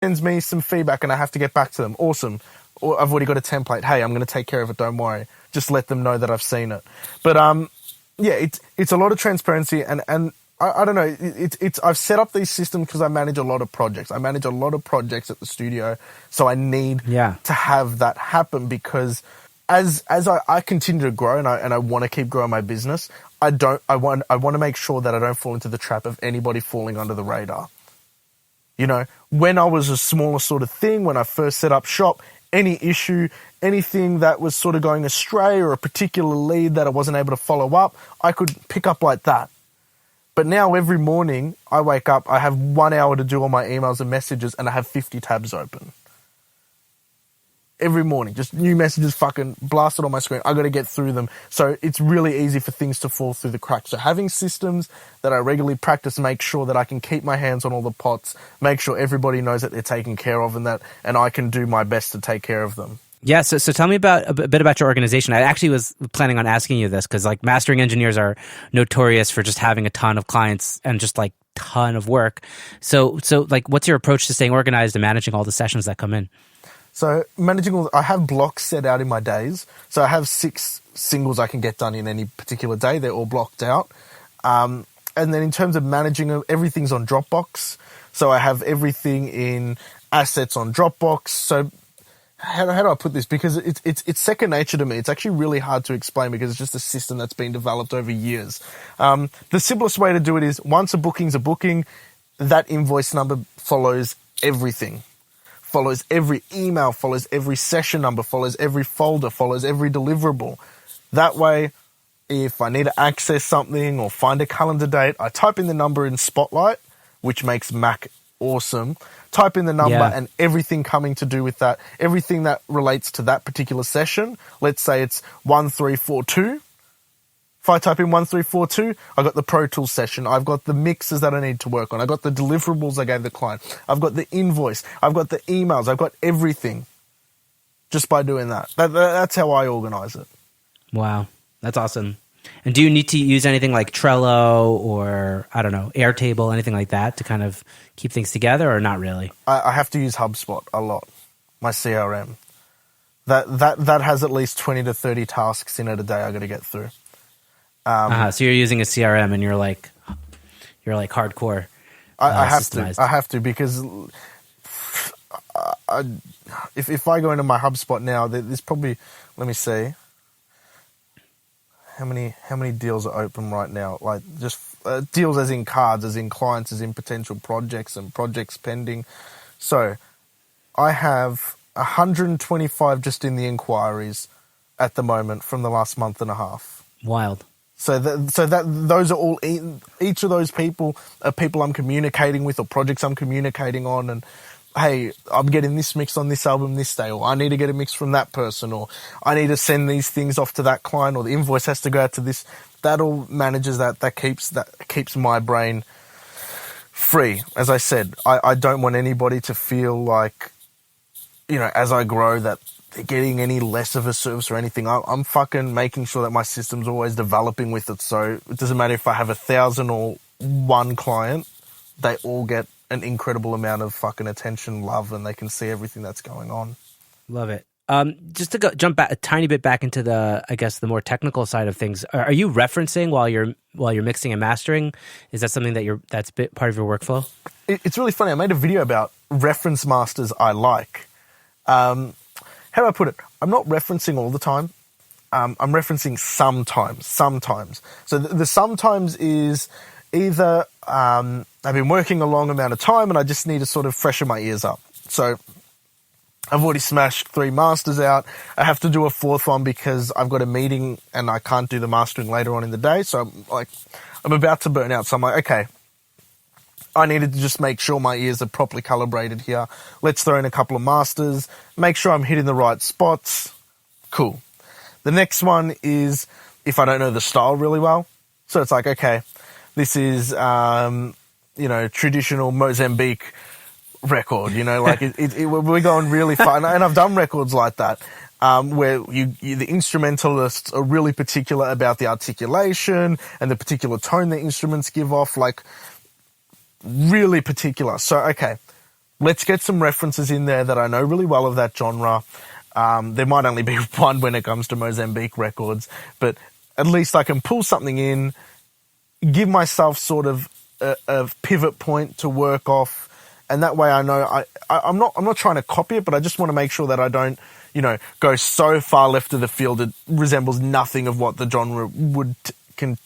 sends me some feedback and I have to get back to them. Awesome. Or I've already got a template. Hey, I'm going to take care of it. Don't worry. Just let them know that I've seen it. But yeah, it's a lot of transparency and I don't know. I've set up these systems because I manage a lot of projects. I manage a lot of projects at the studio, so I need to have that happen because as I continue to grow and I want to keep growing my business, I want to make sure that I don't fall into the trap of anybody falling under the radar. You know, when I was a smaller sort of thing, when I first set up shop, any issue, anything that was sort of going astray or a particular lead that I wasn't able to follow up, I could pick up like that. But now every morning I wake up, I have 1 hour to do all my emails and messages and I have 50 tabs open. Every morning, just new messages fucking blasted on my screen. I got to get through them. So it's really easy for things to fall through the cracks. So having systems that I regularly practice, make sure that I can keep my hands on all the pots, make sure everybody knows that they're taken care of and I can do my best to take care of them. Yeah, so tell me a bit about your organization. I actually was planning on asking you this because like mastering engineers are notorious for just having a ton of clients and just like ton of work. So like what's your approach to staying organized and managing all the sessions that come in? So I have blocks set out in my days. So I have 6 singles I can get done in any particular day. They're all blocked out. And then in terms of managing, everything's on Dropbox. So I have everything in assets on Dropbox. So how do I put this? Because it's second nature to me. It's actually really hard to explain because it's just a system that's been developed over years. The simplest way to do it is once a booking's a booking, that invoice number follows everything. Follows every email, follows every session number, follows every folder, follows every deliverable. That way, if I need to access something or find a calendar date, I type in the number in Spotlight, which makes Mac awesome. Type in the number and everything coming to do with that, everything that relates to that particular session. Let's say it's 1342. If I type in 1342, I've got the Pro Tools session. I've got the mixes that I need to work on. I've got the deliverables I gave the client. I've got the invoice. I've got the emails. I've got everything just by doing that. That's how I organize it. Wow. That's awesome. And do you need to use anything like Trello or, I don't know, Airtable, anything like that to kind of keep things together or not really? I have to use HubSpot a lot, my CRM. That has at least 20 to 30 tasks in it a day I got to get through. So you're using a CRM and you're like hardcore. I have to because if I go into my HubSpot now, there's probably, let me see, how many deals are open right now? Like just deals as in cards, as in clients, as in potential projects and projects pending. So I have 125 just in the inquiries at the moment from the last month and a half. Wild. So those are all, each of those people are people I'm communicating with or projects I'm communicating on, and hey, I'm getting this mix on this album this day, or I need to get a mix from that person, or I need to send these things off to that client, or the invoice has to go out to this. That all manages that keeps my brain free. As I said, I don't want anybody to feel like, you know, as I grow that they're getting any less of a service or anything. I'm fucking making sure that my system's always developing with it. So it doesn't matter if I have 1,000 or 1 client, they all get an incredible amount of fucking attention, love, and they can see everything that's going on. Love it. Just to jump back a tiny bit back into the, I guess, the more technical side of things. Are you referencing while you're mixing and mastering? Is that something that's part of your workflow? It's really funny. I made a video about reference masters I like. How do I put it? I'm not referencing all the time. I'm referencing sometimes. So the sometimes is either I've been working a long amount of time and I just need to sort of freshen my ears up. So I've already smashed 3 masters out. I have to do a 4th one because I've got a meeting and I can't do the mastering later on in the day. So I'm about to burn out. So I'm like, okay, I needed to just make sure my ears are properly calibrated here. Let's throw in a couple of masters, make sure I'm hitting the right spots. Cool. The next one is if I don't know the style really well. So it's like, okay, this is, traditional Mozambique record, like we're going really far. And I've done records like that, where the instrumentalists are really particular about the articulation and the particular tone the instruments give off, like really particular. So, okay, let's get some references in there that I know really well of that genre. There might only be one when it comes to Mozambique records, but at least I can pull something in, give myself sort of a pivot point to work off, and that way I know I'm not trying to copy it, but I just want to make sure that I don't, go so far left of the field it resembles nothing of what the genre can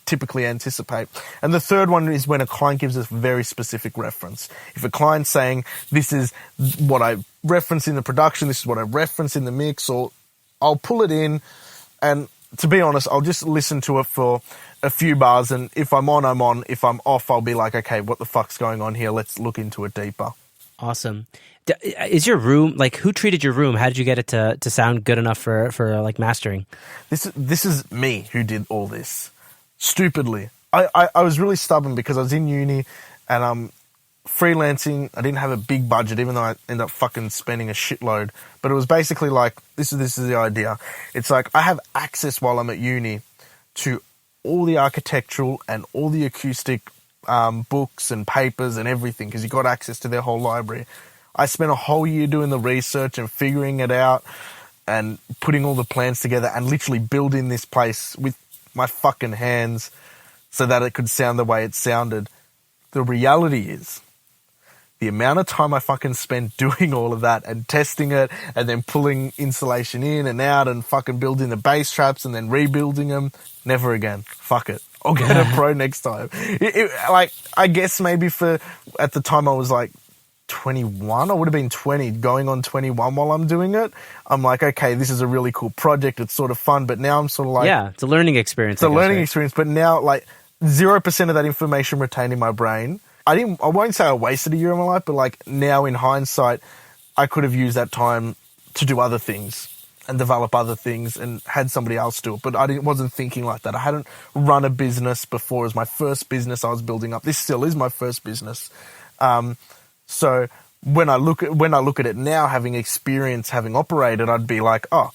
typically anticipate. And the third one is when a client gives us very specific reference. If a client's saying, this is what I reference in the production, this is what I reference in the mix, or I'll pull it in, and to be honest, I'll just listen to it for a few bars, and if I'm on, I'm on. If I'm off, I'll be like, okay, what the fuck's going on here? Let's look into it deeper. Awesome. Is your room, like, who treated your room? How did you get it to sound good enough for like mastering? This is me who did all this. Stupidly. I was really stubborn because I was in uni and freelancing. I didn't have a big budget, even though I ended up fucking spending a shitload. But it was basically like, this is the idea. It's like I have access while I'm at uni to all the architectural and all the acoustic books and papers and everything, because you got access to their whole library. I spent a whole year doing the research and figuring it out and putting all the plans together and literally building this place with my fucking hands so that it could sound the way it sounded. The reality is, the amount of time I fucking spent doing all of that and testing it and then pulling insulation in and out and fucking building the bass traps and then rebuilding them, never again. Fuck it. I'll get a pro next time. Like, I guess maybe at the time I was like 21, I would have been 20, going on 21 while I'm doing it. I'm like, okay, this is a really cool project. It's sort of fun, but now I'm sort of like... Yeah, it's a learning experience. It's a learning experience, but now, like, 0% of that information retained in my brain. I won't say I wasted a year of my life, but, like, now in hindsight, I could have used that time to do other things and develop other things and had somebody else do it. But I wasn't thinking like that. I hadn't run a business before. It was my first business I was building up. This still is my first business. So when I look at it now, having experience, having operated, I'd be like, oh,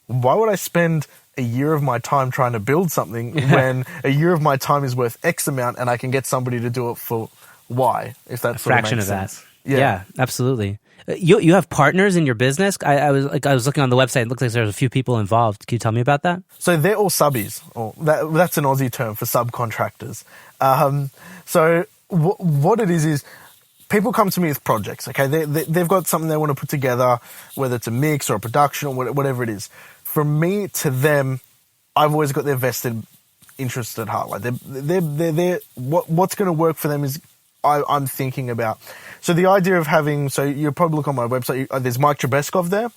why would I spend a year of my time trying to build something when a year of my time is worth X amount and I can get somebody to do it for Y, if that sort of makes sense. Yeah, absolutely. You have partners in your business? I was looking on the website. It looks like there's a few people involved. Can you tell me about that? So they're all subbies. Or that's an Aussie term for subcontractors. So what it is people come to me with projects. Okay, they've got something they want to put together, whether it's a mix or a production or whatever it is. From me to them, I've always got their vested interest at heart. Like they're what's going to work for them is I'm thinking about. So the idea of having, so you'll probably look on my website, there's Mike Trebeskov there,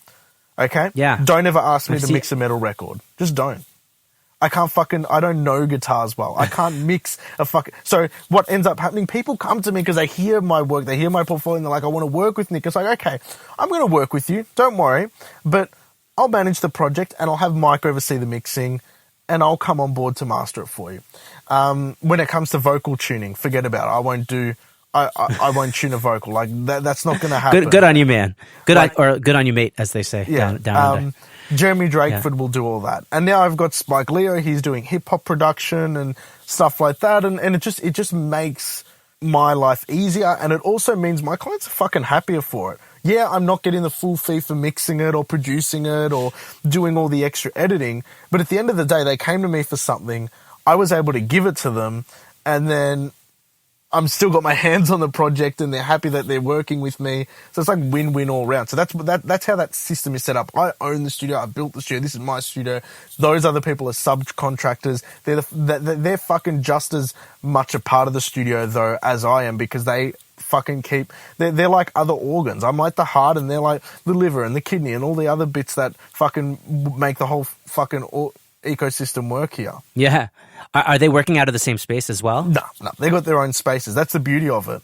okay? Yeah. Don't ever ask me to mix a metal record. Just don't. I don't know guitars well. I can't mix so what ends up happening, people come to me because they hear my work, they hear my portfolio, and they're like, I want to work with Nick. It's like, okay, I'm going to work with you, don't worry, but I'll manage the project and I'll have Mike oversee the mixing and I'll come on board to master it for you. When it comes to vocal tuning, forget about it. I won't tune a vocal. Like that's not going to happen. Good on you, man. Good on you, mate, as they say. Yeah. Down under. Jeremy Drakeford will do all that. And now I've got Spike Leo. He's doing hip hop production and stuff like that. And it just makes my life easier. And it also means my clients are fucking happier for it. Yeah, I'm not getting the full fee for mixing it or producing it or doing all the extra editing. But at the end of the day, they came to me for something. I was able to give it to them. And then I'm still got my hands on the project and they're happy that they're working with me. So it's like win-win all around. So that's how that system is set up. I own the studio. I built the studio. This is my studio. Those other people are subcontractors. They're fucking just as much a part of the studio though as I am, because they fucking they're like other organs. I'm like the heart and they're like the liver and the kidney and all the other bits that fucking make the whole fucking ecosystem work here. Yeah. Are they working out of the same space as well? No. They got their own spaces. That's the beauty of it.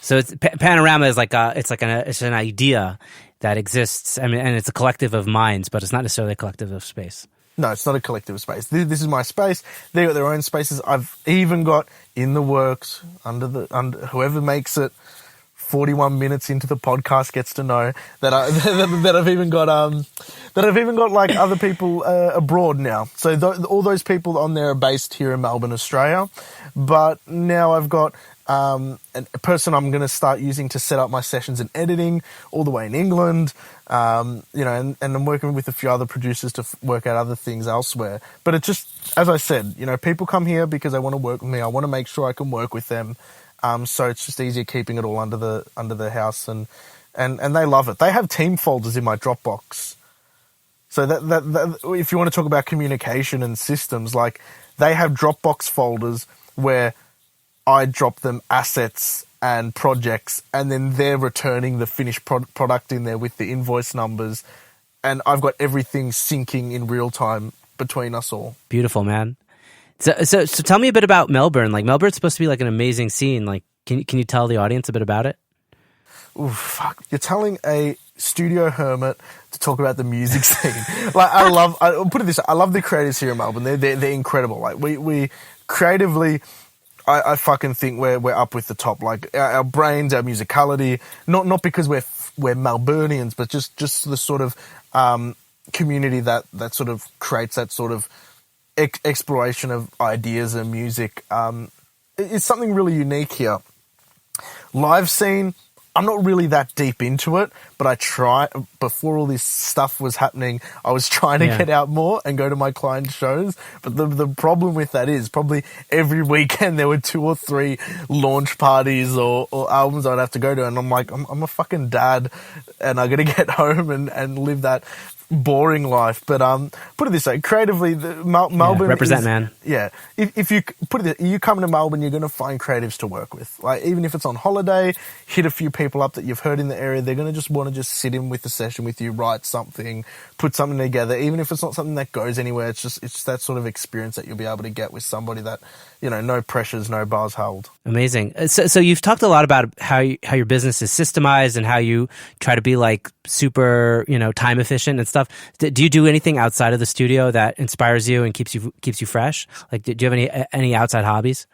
So it's Panorama is like it's an idea that exists. I mean, and it's a collective of minds, but it's not necessarily a collective of space. No, it's not a collective space. This is my space. They got their own spaces. I've even got in the works under whoever makes it 41 minutes into the podcast gets to know that that I've even got like other people abroad now. So all those people on there are based here in Melbourne, Australia. But now I've got a person I'm going to start using to set up my sessions and editing all the way in England. And I'm working with a few other producers to work out other things elsewhere. But it just, as I said, people come here because they want to work with me. I want to make sure I can work with them. So it's just easier keeping it all under the house, and they love it. They have team folders in my Dropbox. So that if you want to talk about communication and systems, like they have Dropbox folders where I drop them assets and projects, and then they're returning the finished product in there with the invoice numbers, and I've got everything syncing in real time between us all. Beautiful, man. So tell me a bit about Melbourne. Like, Melbourne's supposed to be like an amazing scene. Like, can you tell the audience a bit about it? Ooh, fuck. You're telling a studio hermit to talk about the music scene. Like, I'll put it this way, I love the creators here in Melbourne. They're incredible. Like, we creatively, I fucking think we're up with the top. Like, our brains, our musicality, not because we're Melburnians, but just the sort of community that sort of creates that sort of exploration of ideas and music. It's something really unique here. Live scene, I'm not really that deep into it, but I try. Before all this stuff was happening, I was trying to get out more and go to my client shows. But the problem with that is probably every weekend there were 2 or 3 launch parties or albums I'd have to go to, and I'm like, I'm a fucking dad, and I got to get home and live that boring life. But put it this way, creatively, Melbourne represent, man. Yeah, if you put it, you come to Melbourne, you're going to find creatives to work with. Like, even if it's on holiday, hit a few people up that you've heard in the area. They're going to just want to just sit in with the session with you, write something, put something together. Even if it's not something that goes anywhere, it's that sort of experience that you'll be able to get with somebody that, no pressures, no bars held. Amazing. So you've talked a lot about how your business is systemized and how you try to be like super, time efficient and stuff. Do you do anything outside of the studio that inspires you and keeps you fresh? Like, do you have any outside hobbies?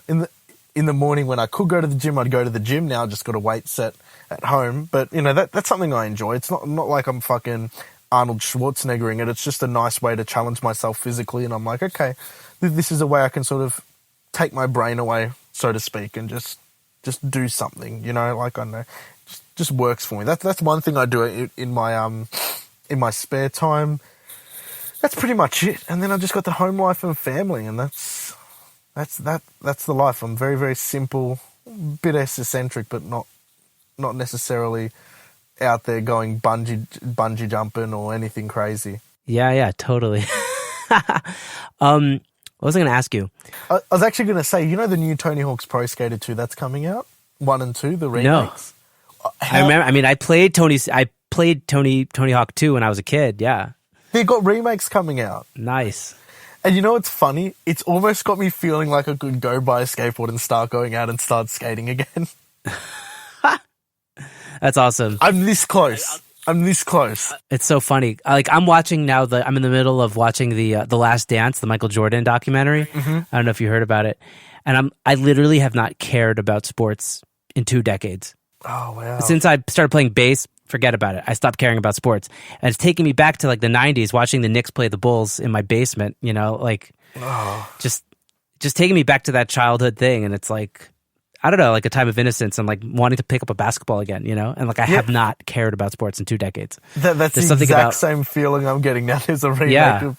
In the morning when I could go to the gym, I'd go to the gym. Now I've just got a weight set at home. But, that's something I enjoy. It's not like I'm fucking Arnold Schwarzeneggering it. It's just a nice way to challenge myself physically. And I'm like, okay, this is a way I can sort of take my brain away, so to speak, and just do something, like, I don't know, just works for me. That's one thing I do in my spare time. That's pretty much it. And then I just got the home life and family, and that's the life. I'm very, very simple, a bit eccentric, but not necessarily out there going bungee jumping or anything crazy. Yeah, totally. What was I going to ask you? I was actually going to say, the new Tony Hawk's Pro Skater 2 that's coming out, 1 and 2, the remakes. No, I remember. I mean, I played Tony Hawk 2 when I was a kid. Yeah, they got remakes coming out. Nice. And it's funny? It's almost got me feeling like I could go buy a skateboard and start going out and start skating again. That's awesome. I'm this close. It's so funny. Like, I'm watching now. I'm in the middle of watching the Last Dance, the Michael Jordan documentary. Mm-hmm. I don't know if you heard about it. And I literally have not cared about sports in 2 decades. Oh wow! Since I started playing bass, forget about it. I stopped caring about sports, and it's taking me back to like the '90s, watching the Knicks play the Bulls in my basement. Just taking me back to that childhood thing, and it's like, I don't know, like a time of innocence and like wanting to pick up a basketball again, and like I have not cared about sports in 2 decades. That's the exact same feeling I'm getting now. There's a remake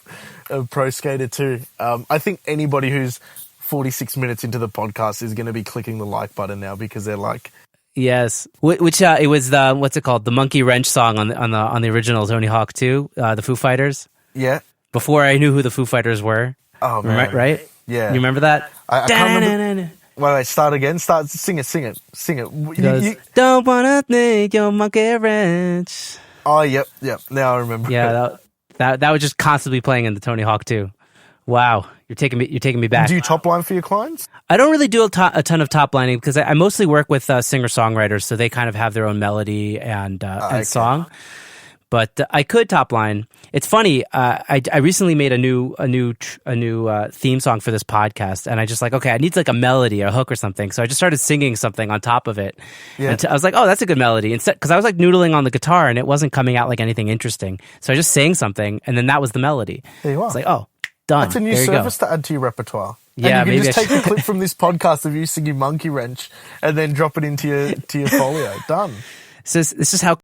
of Pro Skater 2. I think anybody who's 46 minutes into the podcast is going to be clicking the like button now because they're like, yes, which it was the, what's it called, the Monkey Wrench song on the original Tony Hawk 2, the Foo Fighters. Yeah. Before I knew who the Foo Fighters were. Oh man, right? Yeah. You remember that? I can't remember. Wait, start again. Sing it. You don't wanna think your monkey wrench. Oh, yep. Now I remember. Yeah, that was just constantly playing in the Tony Hawk 2. Wow, you're taking me back. Do you top line for your clients? I don't really do a ton of top lining because I mostly work with singer-songwriters, so they kind of have their own melody and song. But I could top line. It's funny. I recently made a new theme song for this podcast, and I just like, okay, I need like a melody or a hook or something. So I just started singing something on top of it. Yeah. And I was like, oh, that's a good melody. Instead, because I was like noodling on the guitar, and it wasn't coming out like anything interesting. So I just sang something, and then that was the melody. There you are. It's like, oh, done. That's a new there service to add to your repertoire. Yeah, and you can maybe just take the clip from this podcast of you singing Monkey Wrench and then drop it into your folio. Done. So this is how